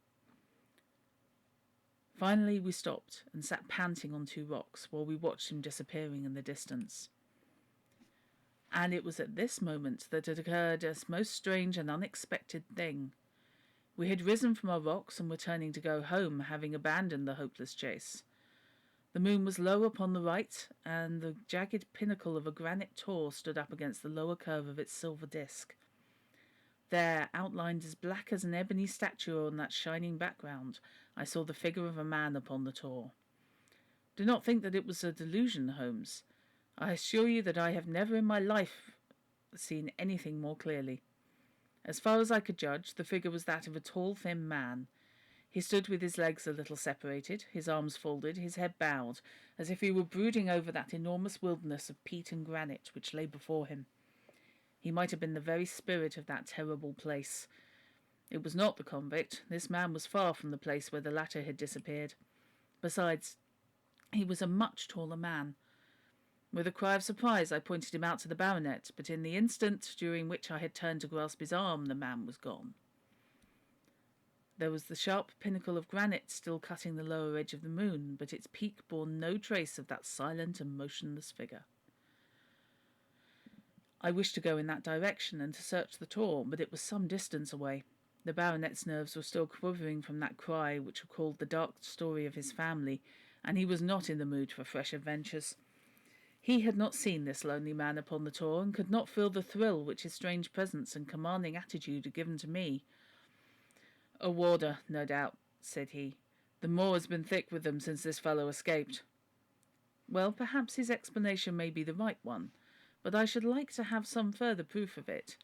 Finally we stopped and sat panting on two rocks while we watched him disappearing in the distance. And it was at this moment that it occurred a most strange and unexpected thing. We had risen from our rocks and were turning to go home, having abandoned the hopeless chase. The moon was low upon the right, and the jagged pinnacle of a granite tor stood up against the lower curve of its silver disk. There, outlined as black as an ebony statue on that shining background, I saw the figure of a man upon the tor. Do not think that it was a delusion, Holmes. I assure you that I have never in my life seen anything more clearly. As far as I could judge, the figure was that of a tall, thin man. He stood with his legs a little separated, his arms folded, his head bowed, as if he were brooding over that enormous wilderness of peat and granite which lay before him. He might have been the very spirit of that terrible place. It was not the convict. This man was far from the place where the latter had disappeared. Besides, he was a much taller man. With a cry of surprise I pointed him out to the baronet, but in the instant during which I had turned to grasp his arm, the man was gone. There was the sharp pinnacle of granite still cutting the lower edge of the moon, but its peak bore no trace of that silent and motionless figure. I wished to go in that direction and to search the tor, but it was some distance away. The baronet's nerves were still quivering from that cry which recalled the dark story of his family, and he was not in the mood for fresh adventures. He had not seen this lonely man upon the tor, and could not feel the thrill which his strange presence and commanding attitude had given to me. "A warder, no doubt," said he. "The moor has been thick with them since this fellow escaped." Well, perhaps his explanation may be the right one, but I should like to have some further proof of it.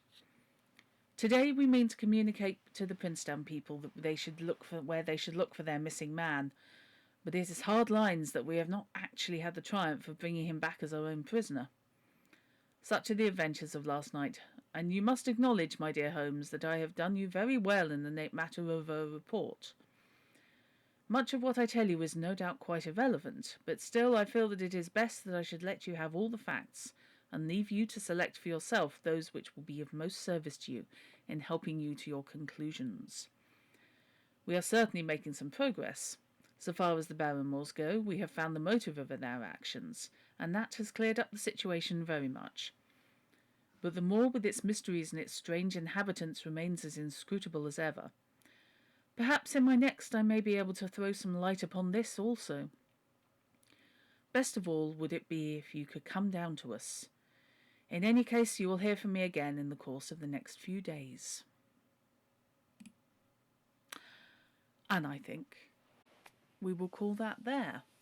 Today we mean to communicate to the Princetown people that they should look for where they should look for their missing man, but it is hard lines that we have not actually had the triumph of bringing him back as our own prisoner. Such are the adventures of last night, and you must acknowledge, my dear Holmes, that I have done you very well in the matter of a report. Much of what I tell you is no doubt quite irrelevant, but still I feel that it is best that I should let you have all the facts, and leave you to select for yourself those which will be of most service to you in helping you to your conclusions. We are certainly making some progress. So far as the Barrymores go, we have found the motive of their actions, and that has cleared up the situation very much. But the moor with its mysteries and its strange inhabitants remains as inscrutable as ever. Perhaps in my next I may be able to throw some light upon this also. Best of all would it be if you could come down to us. In any case, you will hear from me again in the course of the next few days. And I think we will call that there.